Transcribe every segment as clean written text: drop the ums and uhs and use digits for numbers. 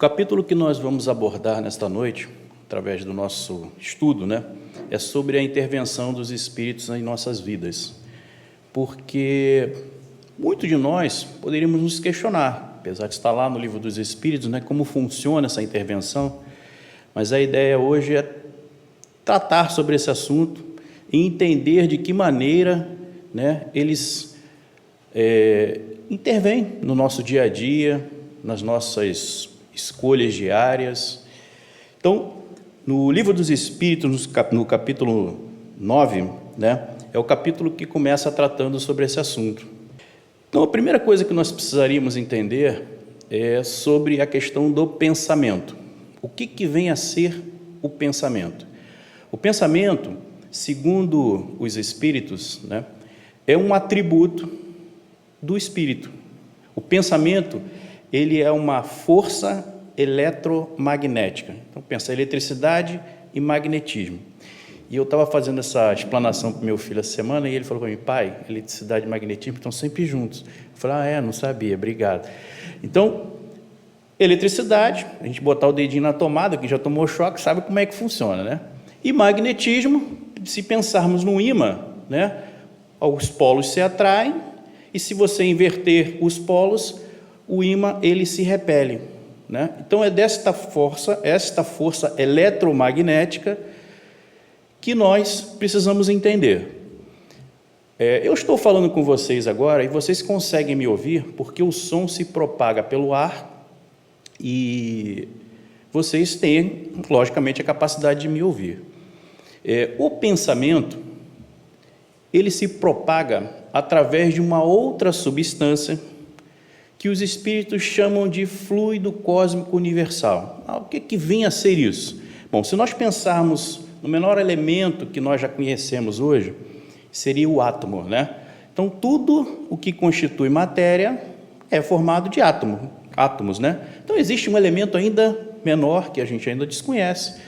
capítulo que nós vamos abordar nesta noite, através do nosso estudo, é sobre a intervenção dos Espíritos em nossas vidas. Porque muitos de nós poderíamos nos questionar, apesar de estar lá no Livro dos Espíritos, como funciona essa intervenção, mas a ideia hoje é tratar sobre esse assunto e entender de que maneira eles intervêm no nosso dia a dia, nas nossas escolhas diárias. Então, no Livro dos Espíritos, no capítulo 9, é o capítulo que começa tratando sobre esse assunto. Então, a primeira coisa que nós precisaríamos entender é sobre a questão do pensamento. O que vem a ser o pensamento? O pensamento, segundo os Espíritos, é um atributo do Espírito. O pensamento, ele é uma força eletromagnética. Então, pensa, eletricidade e magnetismo. E eu estava fazendo essa explanação para o meu filho essa semana e ele falou para mim: pai, eletricidade e magnetismo estão sempre juntos. Eu falei: não sabia, obrigado. Então, eletricidade, a gente botar o dedinho na tomada, que já tomou choque, sabe como é que funciona, E magnetismo, se pensarmos no ímã, os polos se atraem, e se você inverter os polos, o ímã ele se repele, Então é esta força eletromagnética que nós precisamos entender. Eu estou falando com vocês agora e vocês conseguem me ouvir porque o som se propaga pelo ar e vocês têm, logicamente, a capacidade de me ouvir. O pensamento, ele se propaga através de uma outra substância que os Espíritos chamam de fluido cósmico universal. O que vem a ser isso? Bom, se nós pensarmos no menor elemento que nós já conhecemos hoje, seria o átomo, Então, tudo o que constitui matéria é formado de átomos, Então, existe um elemento ainda menor, que a gente ainda desconhece,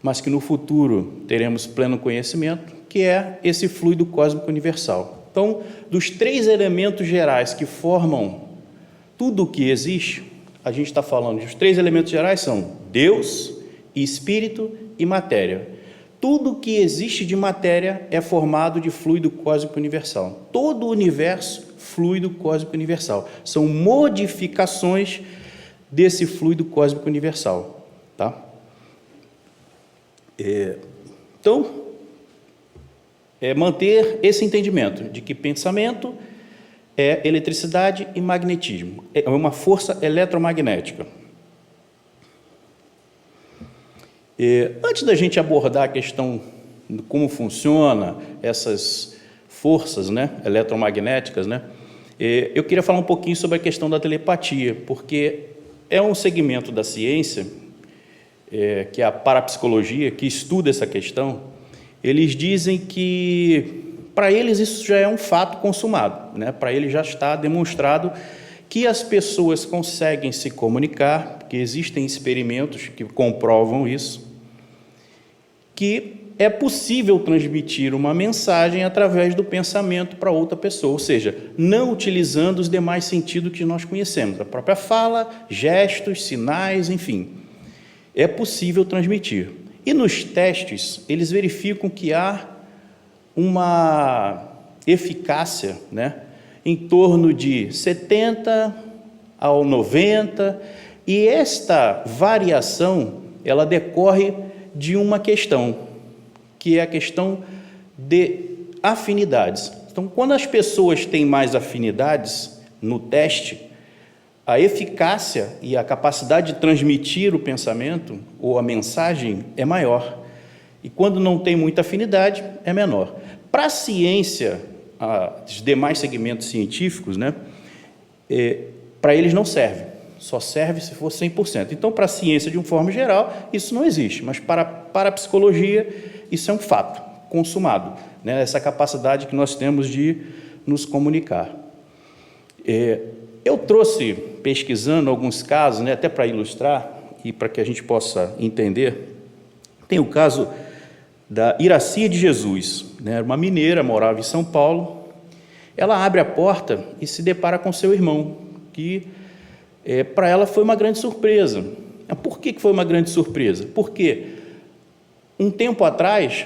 mas que no futuro teremos pleno conhecimento, que é esse fluido cósmico universal. Então, dos 3 elementos gerais que formam tudo o que existe, a gente está falando de os 3 elementos gerais são Deus, Espírito e matéria. Tudo que existe de matéria é formado de fluido cósmico universal. Todo o universo, fluido cósmico universal. São modificações desse fluido cósmico universal. Então, manter esse entendimento de que pensamento é eletricidade e magnetismo. É uma força eletromagnética. Antes da gente abordar a questão de como funciona essas forças eletromagnéticas, eu queria falar um pouquinho sobre a questão da telepatia, porque é um segmento da ciência, que é a parapsicologia, que estuda essa questão. Eles dizem que, para eles, isso já é um fato consumado, Para eles já está demonstrado que as pessoas conseguem se comunicar, que existem experimentos que comprovam isso, que é possível transmitir uma mensagem através do pensamento para outra pessoa, ou seja, não utilizando os demais sentidos que nós conhecemos, a própria fala, gestos, sinais, enfim. É possível transmitir. E nos testes, eles verificam que há uma eficácia, em torno de 70% a 90%, e esta variação, ela decorre de uma questão, que é a questão de afinidades. Então, quando as pessoas têm mais afinidades no teste, a eficácia e a capacidade de transmitir o pensamento ou a mensagem é maior. E quando não tem muita afinidade, é menor. Para a ciência, os demais segmentos científicos, para eles não serve. Só serve se for 100%. Então, para a ciência, de uma forma geral, isso não existe. Mas para a psicologia, isso é um fato consumado. Essa capacidade que nós temos de nos comunicar. Eu trouxe, pesquisando alguns casos, até para ilustrar e para que a gente possa entender. Tem o caso da Iracia de Jesus, uma mineira, morava em São Paulo. Ela abre a porta e se depara com seu irmão, que para ela foi uma grande surpresa. Por que foi uma grande surpresa? Porque um tempo atrás,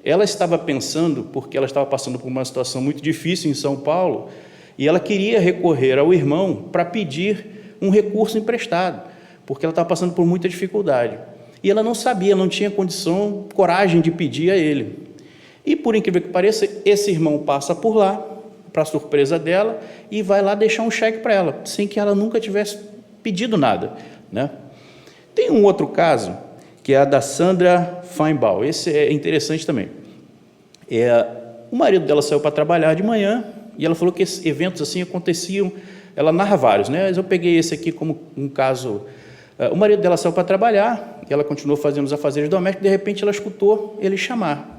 ela estava pensando, porque ela estava passando por uma situação muito difícil em São Paulo, e ela queria recorrer ao irmão para pedir um recurso emprestado, porque ela estava passando por muita dificuldade. E ela não sabia, não tinha condição, coragem de pedir a ele. E, por incrível que pareça, esse irmão passa por lá, para surpresa dela, e vai lá deixar um cheque para ela, sem que ela nunca tivesse pedido nada, né? Tem um outro caso, que é a da Sandra Feinbaum. Esse é interessante também. O marido dela saiu para trabalhar de manhã, e ela falou que esses eventos assim aconteciam, ela narra vários, né? Mas eu peguei esse aqui como um caso. O marido dela saiu para trabalhar, e ela continuou fazendo os afazeres domésticos, de repente ela escutou ele chamar.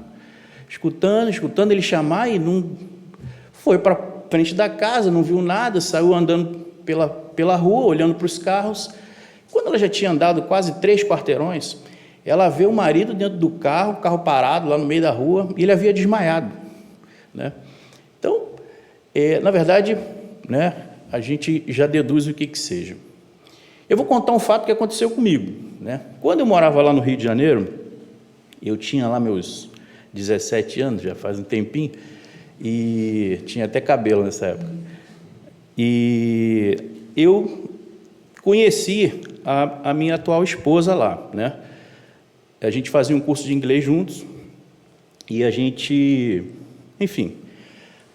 Escutando ele chamar, e não foi para frente da casa, não viu nada, saiu andando pela rua, olhando para os carros. Quando ela já tinha andado quase 3 quarteirões, ela vê o marido dentro do carro, o carro parado lá no meio da rua, e ele havia desmaiado, né? Então, na verdade, né, a gente já deduz o que seja. Eu vou contar um fato que aconteceu comigo, né? Quando eu morava lá no Rio de Janeiro, eu tinha lá meus 17 anos, já faz um tempinho, e tinha até cabelo nessa época. E eu conheci a minha atual esposa lá, né? A gente fazia um curso de inglês juntos, e a gente, enfim,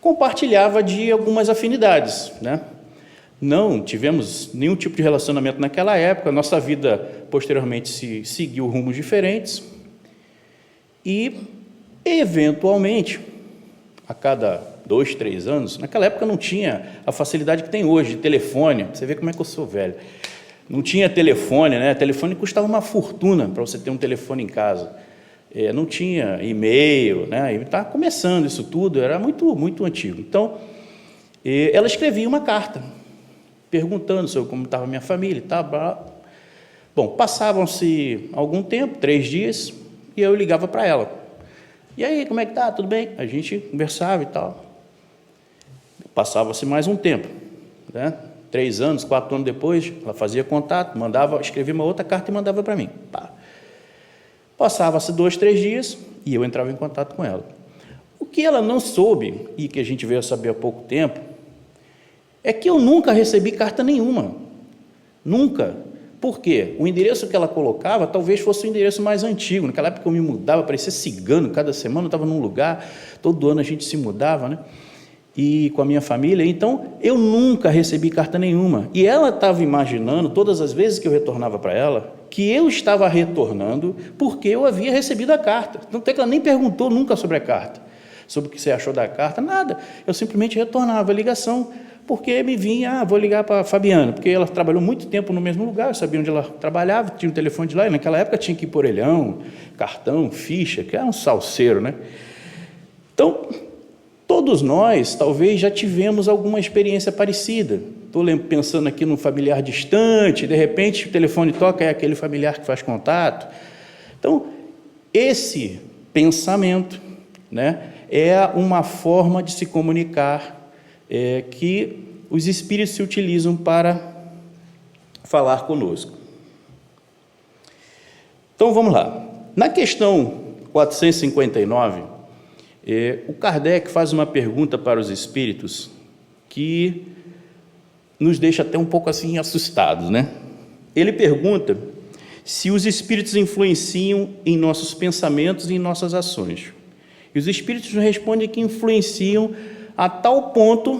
compartilhava de algumas afinidades, né? Não tivemos nenhum tipo de relacionamento naquela época, nossa vida posteriormente seguiu rumos diferentes, e eventualmente, a cada 2, 3 anos, naquela época não tinha a facilidade que tem hoje, de telefone. Você vê como é que eu sou velho. Não tinha telefone, né? Telefone custava uma fortuna para você ter um telefone em casa. Não tinha e-mail, né? Estava começando isso tudo, era muito, muito antigo. Então, ela escrevia uma carta, perguntando sobre como estava a minha família e tal. Bom, passavam-se algum tempo, 3 dias, e eu ligava para ela. E aí, como é que tá? Tudo bem? A gente conversava e tal. Passava-se mais um tempo, né? 3 anos, 4 anos depois, ela fazia contato, escrevia uma outra carta e mandava para mim. Passava-se 2, 3 dias e eu entrava em contato com ela. O que ela não soube, e que a gente veio a saber há pouco tempo, é que eu nunca recebi carta nenhuma. Nunca. Por quê? O endereço que ela colocava talvez fosse o endereço mais antigo. Naquela época eu me mudava, parecia cigano, cada semana eu estava num lugar, todo ano a gente se mudava, né? E com a minha família, então eu nunca recebi carta nenhuma. E ela estava imaginando, todas as vezes que eu retornava para ela, que eu estava retornando porque eu havia recebido a carta. Tanto é que ela nem perguntou nunca sobre a carta, sobre o que você achou da carta, nada. Eu simplesmente retornava a ligação, porque me vinha, vou ligar para a Fabiana, porque ela trabalhou muito tempo no mesmo lugar, eu sabia onde ela trabalhava, tinha o telefone de lá, e naquela época tinha que ir por orelhão, cartão, ficha, que era um salseiro, né? Então, todos nós, talvez, já tivemos alguma experiência parecida. Estou pensando aqui num familiar distante, de repente o telefone toca, é aquele familiar que faz contato. Então, esse pensamento, né, é uma forma de se comunicar que os espíritos se utilizam para falar conosco. Então, vamos lá. Na questão 459, o Kardec faz uma pergunta para os espíritos que nos deixa até um pouco assim assustados, né? Ele pergunta se os espíritos influenciam em nossos pensamentos e em nossas ações. E os espíritos nos respondem que influenciam a tal ponto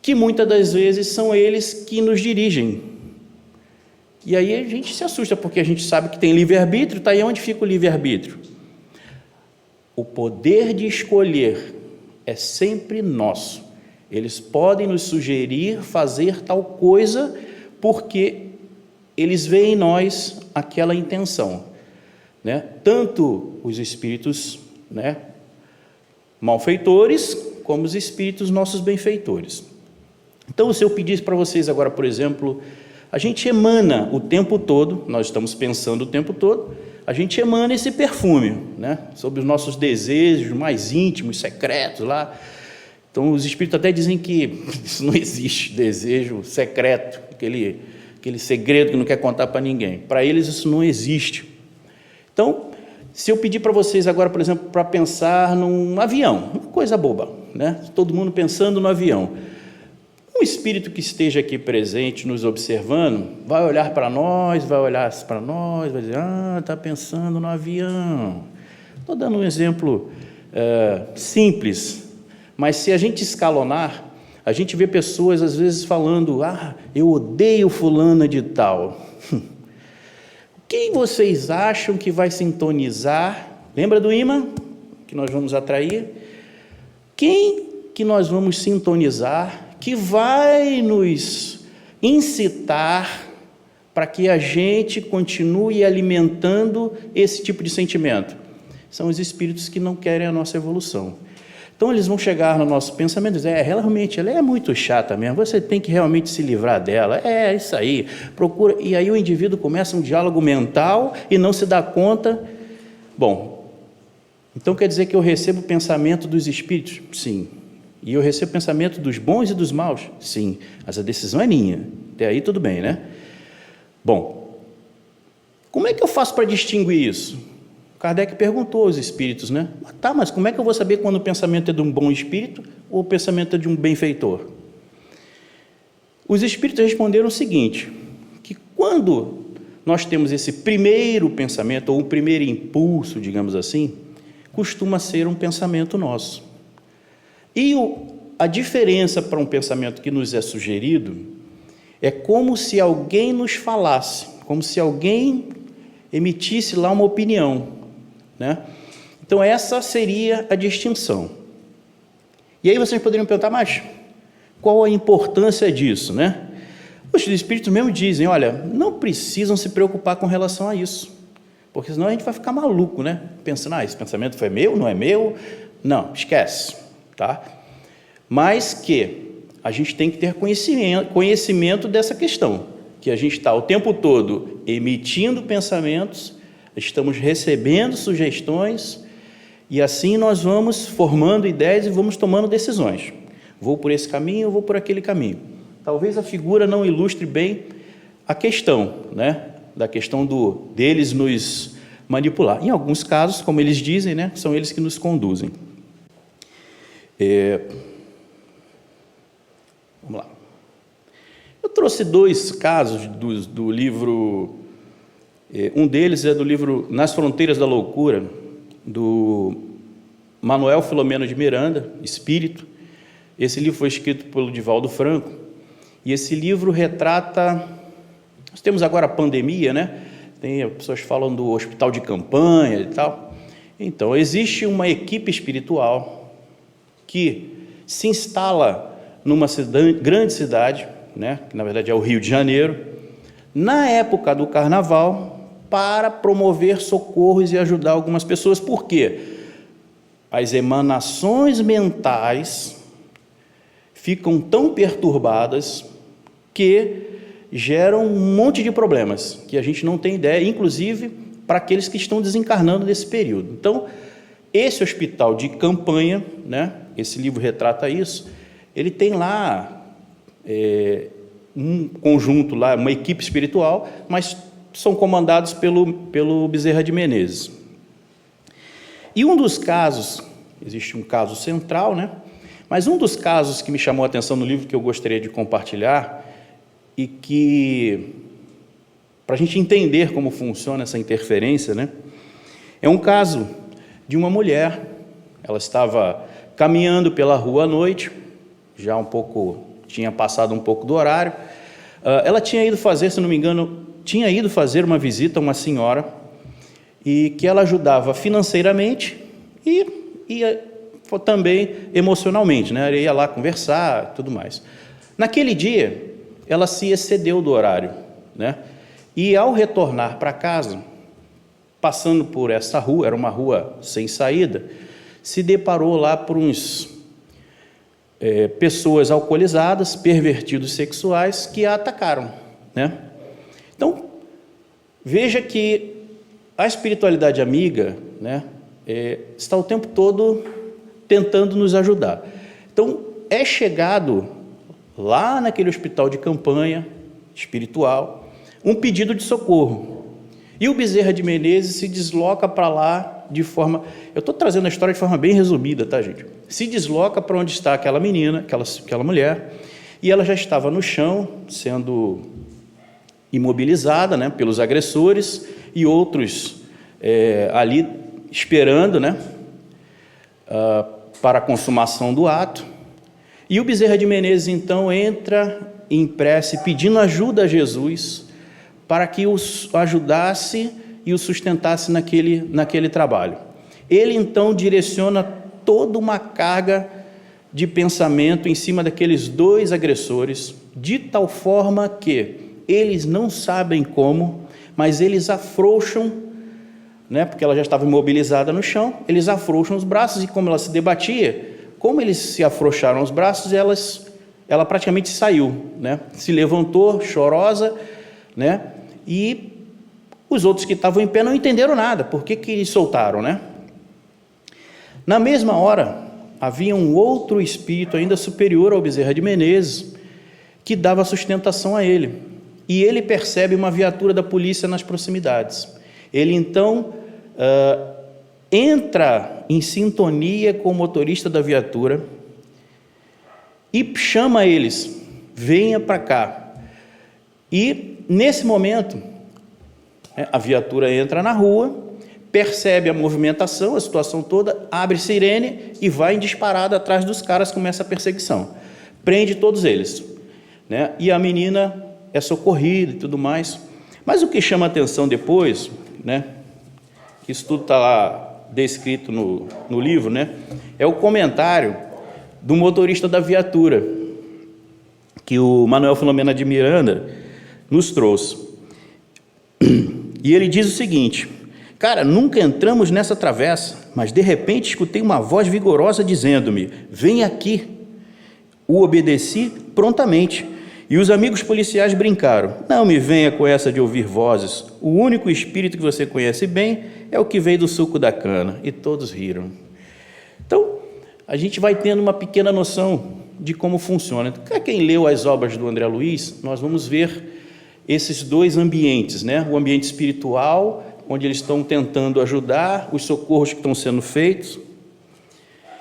que muitas das vezes são eles que nos dirigem. E aí a gente se assusta, porque a gente sabe que tem livre-arbítrio, está aí onde fica o livre-arbítrio. O poder de escolher é sempre nosso. Eles podem nos sugerir fazer tal coisa porque eles veem em nós aquela intenção, né? Tanto os espíritos, né, malfeitores, como os espíritos nossos benfeitores. Então, se eu pedisse para vocês agora, por exemplo, a gente emana o tempo todo, nós estamos pensando o tempo todo, a gente emana esse perfume, né, sobre os nossos desejos mais íntimos, secretos lá, Então, os espíritos até dizem que isso não existe, desejo secreto, aquele segredo que não quer contar para ninguém. Para eles, isso não existe. Então, se eu pedir para vocês agora, por exemplo, para pensar num avião, uma coisa boba, né? Todo mundo pensando no avião. Um espírito que esteja aqui presente, nos observando, vai olhar para nós, vai dizer, está pensando no avião. Estou dando um exemplo simples, mas se a gente escalonar, a gente vê pessoas às vezes falando, eu odeio fulana de tal. Quem vocês acham que vai sintonizar? Lembra do imã que nós vamos atrair? Quem que nós vamos sintonizar que vai nos incitar para que a gente continue alimentando esse tipo de sentimento? São os espíritos que não querem a nossa evolução. Então, eles vão chegar no nosso pensamento e dizer, realmente, ela é muito chata mesmo, você tem que realmente se livrar dela, isso aí, procura. E aí o indivíduo começa um diálogo mental e não se dá conta. Bom, então quer dizer que eu recebo o pensamento dos espíritos? Sim. E eu recebo o pensamento dos bons e dos maus? Sim. Mas a decisão é minha. Até aí tudo bem, né? Bom, como é que eu faço para distinguir isso? Kardec perguntou aos espíritos, né? Mas como é que eu vou saber quando o pensamento é de um bom espírito ou o pensamento é de um benfeitor? Os espíritos responderam o seguinte, que quando nós temos esse primeiro pensamento, ou o primeiro impulso, digamos assim, costuma ser um pensamento nosso. E a diferença para um pensamento que nos é sugerido é como se alguém nos falasse, como se alguém emitisse lá uma opinião, né? Então, essa seria a distinção. E aí vocês poderiam perguntar, mas qual a importância disso, né? Os espíritos mesmo dizem, olha, não precisam se preocupar com relação a isso, porque senão a gente vai ficar maluco, né? Pensando, esse pensamento foi meu, não é meu? Não, esquece, tá? Mas que a gente tem que ter conhecimento dessa questão, que a gente está o tempo todo emitindo pensamentos, estamos recebendo sugestões, e assim nós vamos formando ideias e vamos tomando decisões. Vou por esse caminho, vou por aquele caminho. Talvez a figura não ilustre bem a questão, né? Da questão deles nos manipular. Em alguns casos, como eles dizem, né? São eles que nos conduzem. Vamos lá. Eu trouxe 2 casos do livro, um deles é do livro Nas Fronteiras da Loucura, do Manuel Filomeno de Miranda, Espírito. Esse livro foi escrito pelo Divaldo Franco, e esse livro retrata, nós temos agora a pandemia, né? Tem pessoas falam do hospital de campanha e tal. Então, existe uma equipe espiritual que se instala numa grande cidade, né? Que na verdade é o Rio de Janeiro, na época do carnaval, para promover socorros e ajudar algumas pessoas. Por quê? As emanações mentais ficam tão perturbadas que geram um monte de problemas, que a gente não tem ideia, inclusive para aqueles que estão desencarnando nesse período. Então, esse hospital de campanha, né, esse livro retrata isso, ele tem lá um conjunto, lá, uma equipe espiritual, mas são comandados pelo Bezerra de Menezes. E um dos casos, existe um caso central, né? Mas um dos casos que me chamou a atenção no livro, que eu gostaria de compartilhar, e que, para a gente entender como funciona essa interferência, né? É um caso de uma mulher, ela estava caminhando pela rua à noite, já tinha passado um pouco do horário, ela tinha ido fazer, se não me engano, uma visita a uma senhora, e que ela ajudava financeiramente e também emocionalmente, né? Ela ia lá conversar e tudo mais. Naquele dia, ela se excedeu do horário, né? E ao retornar para casa, passando por essa rua, era uma rua sem saída, se deparou lá por pessoas alcoolizadas, pervertidos sexuais, que a atacaram, né? Então, veja que a espiritualidade amiga, né, está o tempo todo tentando nos ajudar. Então, é chegado lá naquele hospital de campanha espiritual um pedido de socorro. E o Bezerra de Menezes se desloca para lá de forma... Eu estou trazendo a história de forma bem resumida, tá, gente? Se desloca para onde está aquela menina, aquela mulher, e ela já estava no chão, sendo imobilizada, né, pelos agressores, e outros ali esperando, né, para a consumação do ato. E o Bezerra de Menezes, então, entra em prece, pedindo ajuda a Jesus, para que os ajudasse e o sustentasse naquele trabalho. Ele, então, direciona toda uma carga de pensamento em cima daqueles dois agressores, de tal forma que eles não sabem como, mas eles afrouxam, né, porque ela já estava imobilizada no chão, eles afrouxam os braços, e como ela se debatia, como eles se afrouxaram os braços, ela praticamente saiu, né, se levantou chorosa, né, e os outros que estavam em pé não entenderam nada, por que eles soltaram, né? Na mesma hora, havia um outro espírito ainda superior ao Bezerra de Menezes, que dava sustentação a ele, e ele percebe uma viatura da polícia nas proximidades. Ele então entra em sintonia com o motorista da viatura e chama eles, venha para cá. E nesse momento, a viatura entra na rua, percebe a movimentação, a situação toda, abre sirene e vai em disparada atrás dos caras, começa a perseguição. Prende todos eles, né? E a menina é socorrida e tudo mais. Mas o que chama a atenção depois, né? Isso tudo está lá descrito no livro, né? É o comentário do motorista da viatura, que o Manuel Filomena de Miranda nos trouxe. E ele diz o seguinte: cara, nunca entramos nessa travessa, mas de repente escutei uma voz vigorosa dizendo-me, vem aqui. O obedeci prontamente, e os amigos policiais brincaram, não me venha com essa de ouvir vozes, o único espírito que você conhece bem é o que veio do suco da cana, e todos riram. Então, a gente vai tendo uma pequena noção de como funciona. Então, quem leu as obras do André Luiz, nós vamos ver esses dois ambientes, né? O ambiente espiritual, onde eles estão tentando ajudar, os socorros que estão sendo feitos.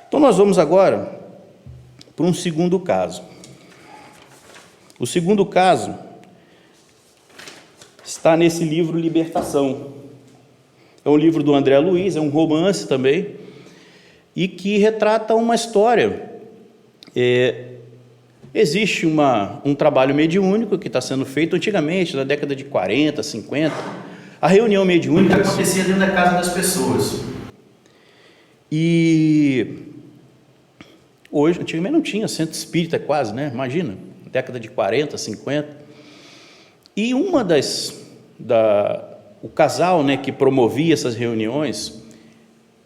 Então, nós vamos agora para um segundo caso. O segundo caso está nesse livro Libertação. É um livro do André Luiz, é um romance também, e que retrata uma história. Existe um trabalho mediúnico que está sendo feito antigamente, na década de 40, 50. A reunião mediúnica acontecia dentro da casa das pessoas. E hoje, antigamente não tinha centro espírita quase, né? Imagina, década de 40, 50. E o casal, né, que promovia essas reuniões,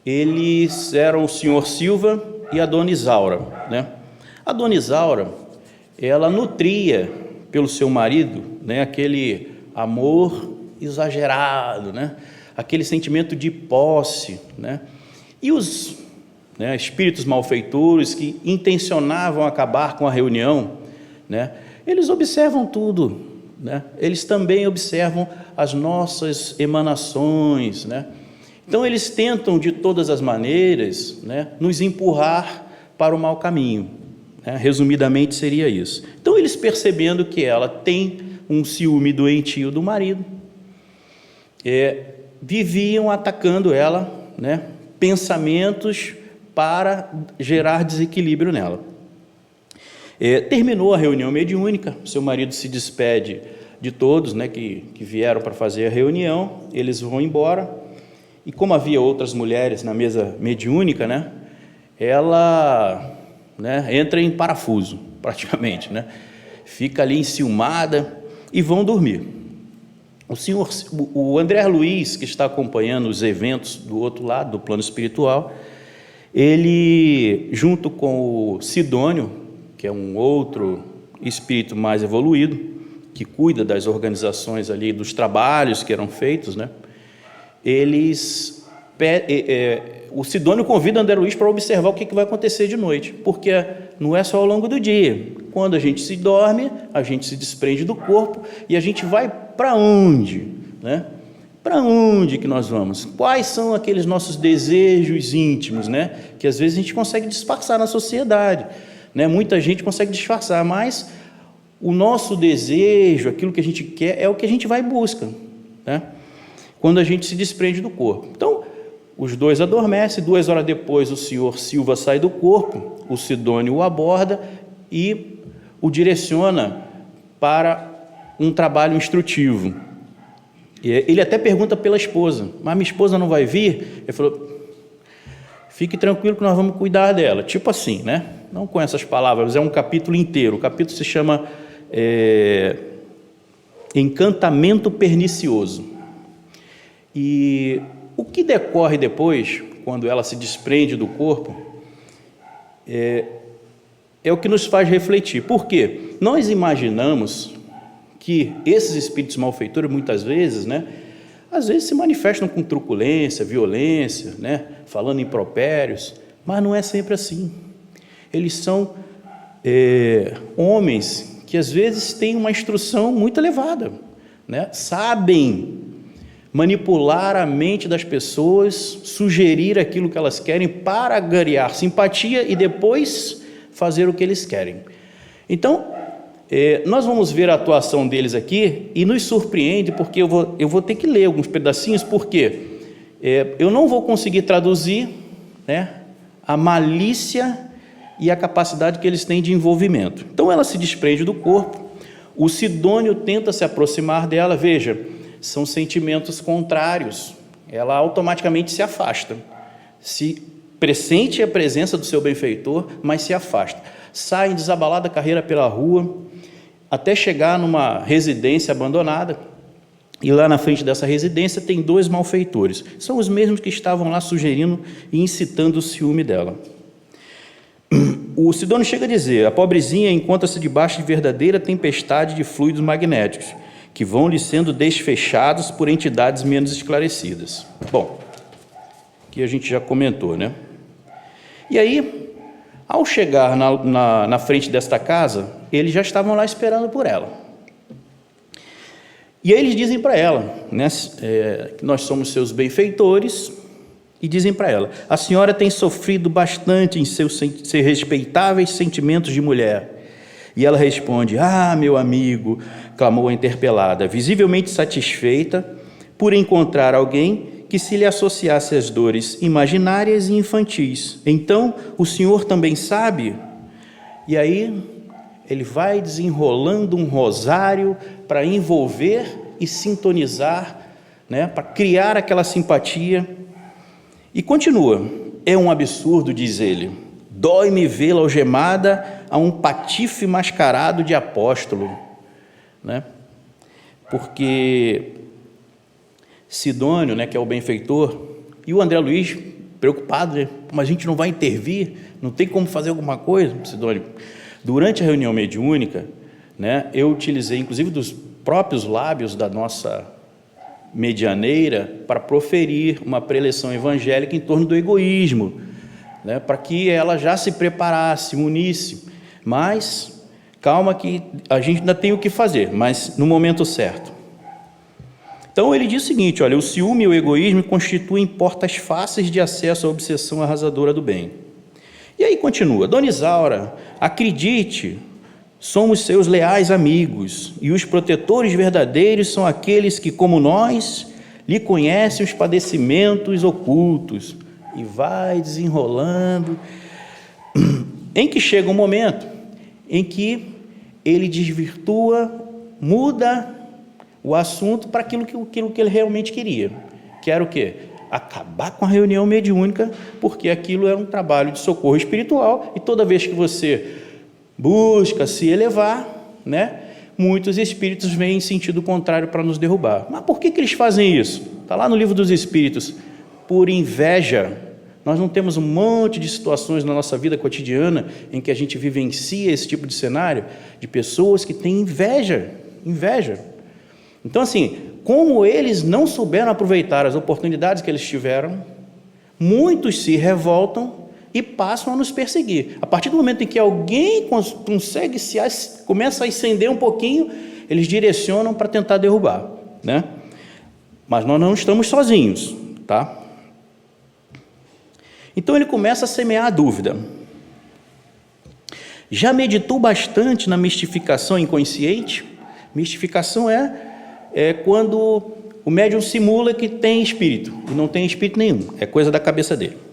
eles eram o senhor Silva e a dona Isaura, né? A dona Isaura, ela nutria pelo seu marido, né, aquele amor exagerado, né, aquele sentimento de posse, né, e os espíritos malfeitores que intencionavam acabar com a reunião, né, eles observam tudo, né, eles também observam as nossas emanações, né, então eles tentam de todas as maneiras, né, nos empurrar para o mau caminho. Resumidamente seria isso. Então eles, percebendo que ela tem um ciúme doentio do marido, viviam atacando ela, né, pensamentos para gerar desequilíbrio nela. Terminou a reunião mediúnica, seu marido se despede de todos, né, que vieram para fazer a reunião, eles vão embora, e como havia outras mulheres na mesa mediúnica, né, ela, né, entra em parafuso, praticamente, né, fica ali enciumada e vão dormir. O André Luiz, que está acompanhando os eventos do outro lado, do plano espiritual, ele, junto com o Sidônio, que é um outro espírito mais evoluído, que cuida das organizações ali, dos trabalhos que eram feitos, né, o Sidônio convida o André Luiz para observar o que vai acontecer de noite, porque não é só ao longo do dia. Quando a gente se dorme, a gente se desprende do corpo e a gente vai para onde, né? Para onde que nós vamos? Quais são aqueles nossos desejos íntimos, né? Que às vezes a gente consegue disfarçar na sociedade, né? Muita gente consegue disfarçar, mas o nosso desejo, aquilo que a gente quer, é o que a gente vai em busca, né? Quando a gente se desprende do corpo. Então, os dois adormecem, 2 horas depois o senhor Silva sai do corpo, o Sidônio o aborda e o direciona para um trabalho instrutivo. Ele até pergunta pela esposa, mas minha esposa não vai vir? Ele falou, fique tranquilo que nós vamos cuidar dela. Tipo assim, né? Não com essas palavras, é um capítulo inteiro. O capítulo se chama Encantamento Pernicioso. E o que decorre depois, quando ela se desprende do corpo, é o que nos faz refletir. Por quê? Nós imaginamos que esses espíritos malfeitores, muitas vezes, né, às vezes se manifestam com truculência, violência, né, falando impropérios, mas não é sempre assim. Eles são homens que às vezes têm uma instrução muito elevada, né, sabem manipular a mente das pessoas, sugerir aquilo que elas querem para angariar simpatia e depois fazer o que eles querem. Então, nós vamos ver a atuação deles aqui e nos surpreende, porque eu vou ter que ler alguns pedacinhos, porque eu não vou conseguir traduzir, né, a malícia e a capacidade que eles têm de envolvimento. Então ela se desprende do corpo, o Sidônio tenta se aproximar dela, veja, são sentimentos contrários, ela automaticamente se afasta, se pressente a presença do seu benfeitor, mas se afasta, sai em desabalada carreira pela rua, até chegar numa residência abandonada, e lá na frente dessa residência tem 2 malfeitores, são os mesmos que estavam lá sugerindo e incitando o ciúme dela. O Sidônio chega a dizer, a pobrezinha encontra-se debaixo de verdadeira tempestade de fluidos magnéticos, que vão lhe sendo desfechados por entidades menos esclarecidas. Bom, que a gente já comentou, né? E aí, ao chegar na frente desta casa, eles já estavam lá esperando por ela. E aí eles dizem para ela, né, que nós somos seus benfeitores, e dizem para ela, a senhora tem sofrido bastante em seus respeitáveis sentimentos de mulher. E ela responde, meu amigo, clamou a interpelada, visivelmente satisfeita por encontrar alguém que se lhe associasse às dores imaginárias e infantis. Então, o senhor também sabe? E aí, ele vai desenrolando um rosário para envolver e sintonizar, né, para criar aquela simpatia. E continua, é um absurdo, diz ele, dói-me vê-la algemada a um patife mascarado de apóstolo, né? Porque Sidônio, né, que é o benfeitor, e o André Luiz, preocupado, né? Mas a gente não vai intervir, não tem como fazer alguma coisa, Sidônio. Durante a reunião mediúnica, né, eu utilizei, inclusive, dos próprios lábios da nossa medianeira para proferir uma preleção evangélica em torno do egoísmo, né, para que ela já se preparasse, unisse, mas calma que a gente ainda tem o que fazer, mas no momento certo. Então ele diz o seguinte, olha, o ciúme e o egoísmo constituem portas fáceis de acesso à obsessão arrasadora do bem. E aí continua, Dona Isaura, acredite, somos seus leais amigos, e os protetores verdadeiros são aqueles que, como nós, lhe conhecem os padecimentos ocultos, e vai desenrolando, em que chega um momento em que ele desvirtua, muda o assunto para aquilo que ele realmente queria, que era o quê? Acabar com a reunião mediúnica, porque aquilo é um trabalho de socorro espiritual, e toda vez que você busca se elevar, né, muitos espíritos vêm em sentido contrário para nos derrubar. Mas por que eles fazem isso? Está lá no Livro dos Espíritos, por inveja. Nós não temos um monte de situações na nossa vida cotidiana em que a gente vivencia esse tipo de cenário, de pessoas que têm inveja. Então, assim, como eles não souberam aproveitar as oportunidades que eles tiveram, muitos se revoltam e passam a nos perseguir. A partir do momento em que alguém consegue começa a acender um pouquinho, eles direcionam para tentar derrubar, né? Mas nós não estamos sozinhos, tá? Então ele começa a semear a dúvida. Já meditou bastante na mistificação inconsciente? Mistificação é quando o médium simula que tem espírito, e não tem espírito nenhum, é coisa da cabeça dele.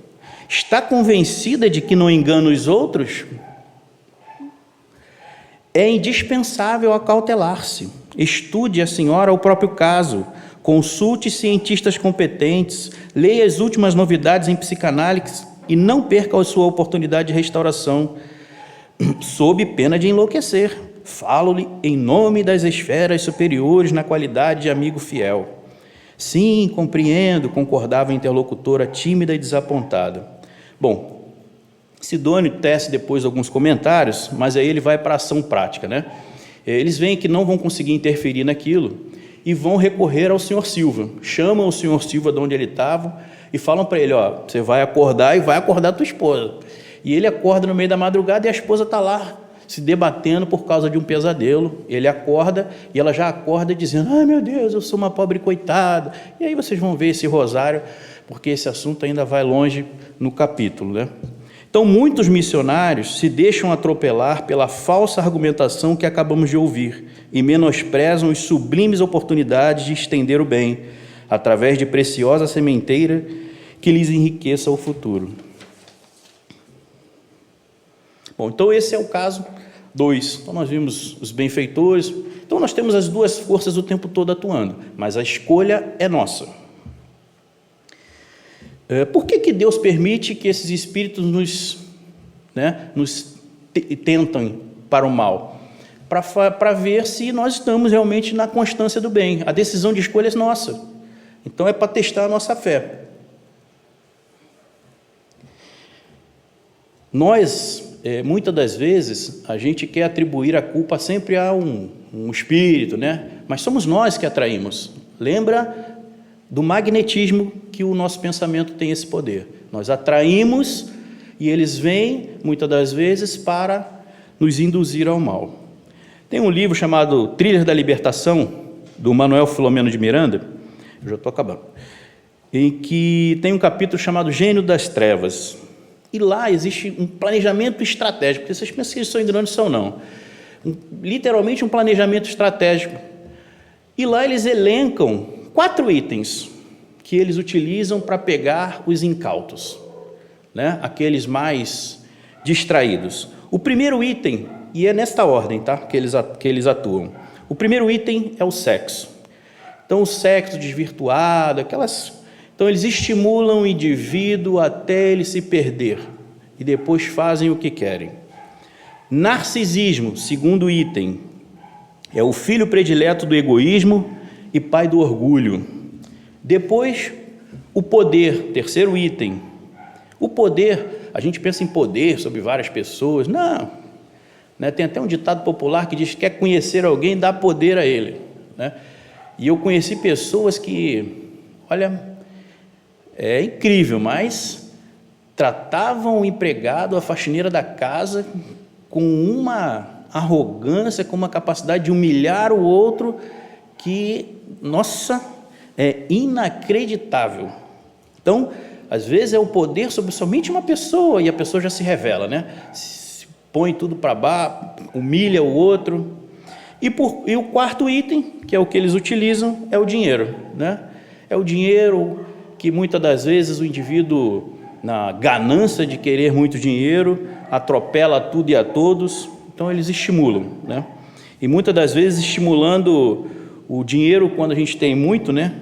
Está convencida de que não engana os outros? É indispensável acautelar-se. Estude a senhora o próprio caso, consulte cientistas competentes, leia as últimas novidades em psicanálise e não perca a sua oportunidade de restauração, sob pena de enlouquecer. Falo-lhe em nome das esferas superiores na qualidade de amigo fiel. Sim, compreendo, concordava a interlocutora tímida e desapontada. Bom, Sidônio tece depois alguns comentários, mas aí ele vai para a ação prática, né? Eles veem que não vão conseguir interferir naquilo e vão recorrer ao senhor Silva. Chamam o senhor Silva de onde ele estava e falam para ele, ó, você vai acordar e vai acordar a tua esposa. E ele acorda no meio da madrugada e a esposa está lá, se debatendo por causa de um pesadelo. Ele acorda e ela já acorda dizendo, ai meu Deus, eu sou uma pobre coitada. E aí vocês vão ver esse rosário, porque esse assunto ainda vai longe no capítulo, né? Então, muitos missionários se deixam atropelar pela falsa argumentação que acabamos de ouvir e menosprezam as sublimes oportunidades de estender o bem, através de preciosa sementeira que lhes enriqueça o futuro. Bom, então esse é o caso 2. Então nós vimos os benfeitores. Então nós temos as duas forças o tempo todo atuando, mas a escolha é nossa. Por que Deus permite que esses espíritos nos tentem para o mal? Para ver se nós estamos realmente na constância do bem. A decisão de escolha é nossa. Então é para testar a nossa fé. Nós, muitas das vezes, a gente quer atribuir a culpa sempre a um espírito, né? Mas somos nós que atraímos. Lembra do magnetismo que o nosso pensamento tem esse poder. Nós atraímos e eles vêm, muitas das vezes, para nos induzir ao mal. Tem um livro chamado Trilhas da Libertação, do Manuel Filomeno de Miranda, eu já estou acabando, em que tem um capítulo chamado Gênio das Trevas. E lá existe um planejamento estratégico, porque vocês pensam que eles são ignorantes, são não. Literalmente um planejamento estratégico. E lá eles elencam 4 itens que eles utilizam para pegar os incautos, né? Aqueles mais distraídos. O primeiro item, e é nesta ordem, tá? que eles atuam. O primeiro item é o sexo. Então, o sexo desvirtuado, então eles estimulam o indivíduo até ele se perder e depois fazem o que querem. Narcisismo, segundo item, é o filho predileto do egoísmo e pai do orgulho. Depois, o poder, terceiro item. O poder, a gente pensa em poder sobre várias pessoas. Não, né? Tem até um ditado popular que diz que quer conhecer alguém, dá poder a ele, né? E eu conheci pessoas que, olha, é incrível, mas tratavam o empregado, a faxineira da casa, com uma arrogância, com uma capacidade de humilhar o outro, que, nossa, é inacreditável. Então, às vezes é o poder sobre somente uma pessoa, e a pessoa já se revela, né? Se põe tudo para baixo, humilha o outro. E o quarto item, que é o que eles utilizam, é o dinheiro, né? É o dinheiro que muitas das vezes o indivíduo, na ganância de querer muito dinheiro, atropela tudo e a todos. Então eles estimulam, né? E muitas das vezes estimulando o dinheiro, quando a gente tem muito, né?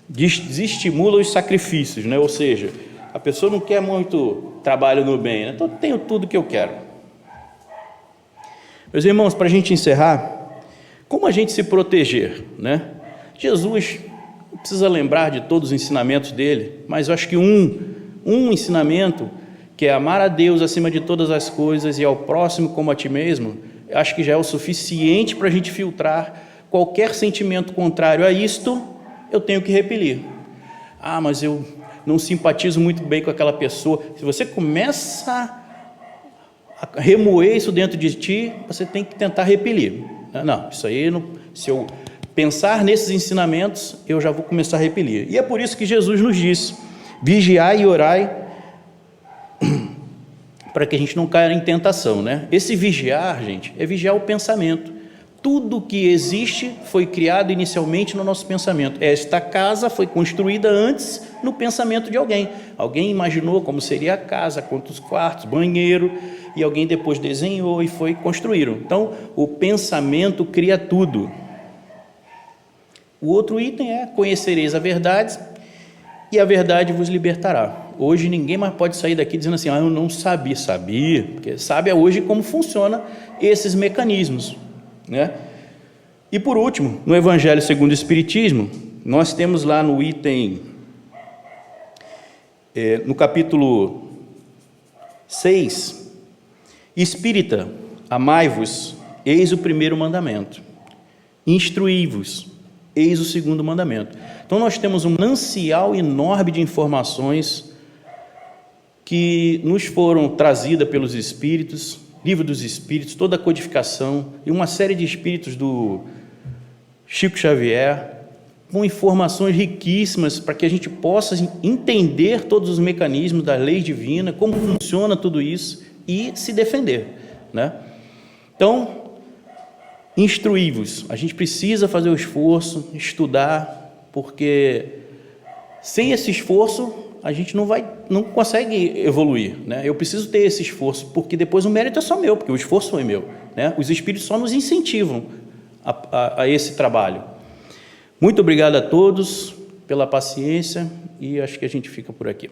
Desestimula os sacrifícios, né? Ou seja, a pessoa não quer muito trabalho no bem, né? Então eu tenho tudo que eu quero. Meus irmãos, para a gente encerrar, como a gente se proteger, né? Jesus, não precisa lembrar de todos os ensinamentos dele, mas eu acho que um ensinamento, que é amar a Deus acima de todas as coisas e ao próximo como a ti mesmo, eu acho que já é o suficiente para a gente filtrar qualquer sentimento contrário a isto. Eu tenho que repelir. Mas eu não simpatizo muito bem com aquela pessoa. Se você começa a remoer isso dentro de ti, você tem que tentar repelir. Não, isso aí, se eu pensar nesses ensinamentos, eu já vou começar a repelir. E é por isso que Jesus nos diz: vigiai e orai, para que a gente não caia em tentação, né? Esse vigiar, gente, é vigiar o pensamento. Tudo que existe foi criado inicialmente no nosso pensamento. Esta casa foi construída antes no pensamento de alguém. Alguém imaginou como seria a casa, quantos quartos, banheiro, e alguém depois desenhou e foi construíram. Então, o pensamento cria tudo. O outro item é: conhecereis a verdade, e a verdade vos libertará. Hoje ninguém mais pode sair daqui dizendo assim: eu não sabia, porque sabe hoje como funciona esses mecanismos, né? E por último, no Evangelho segundo o Espiritismo, nós temos lá no item, no capítulo 6, Espírita, amai-vos, eis o primeiro mandamento, instruí-vos, eis o segundo mandamento. Então nós temos um manancial enorme de informações que nos foram trazidas pelos Espíritos, Livro dos Espíritos, toda a codificação, e uma série de Espíritos do Chico Xavier, com informações riquíssimas para que a gente possa entender todos os mecanismos da lei divina, como funciona tudo isso e se defender, né? Então, instruí-vos, a gente precisa fazer o esforço, estudar, porque sem esse esforço a gente não consegue evoluir, né? Eu preciso ter esse esforço, porque depois o mérito é só meu, porque o esforço foi meu, né? Os Espíritos só nos incentivam a esse trabalho. Muito obrigado a todos pela paciência, e acho que a gente fica por aqui.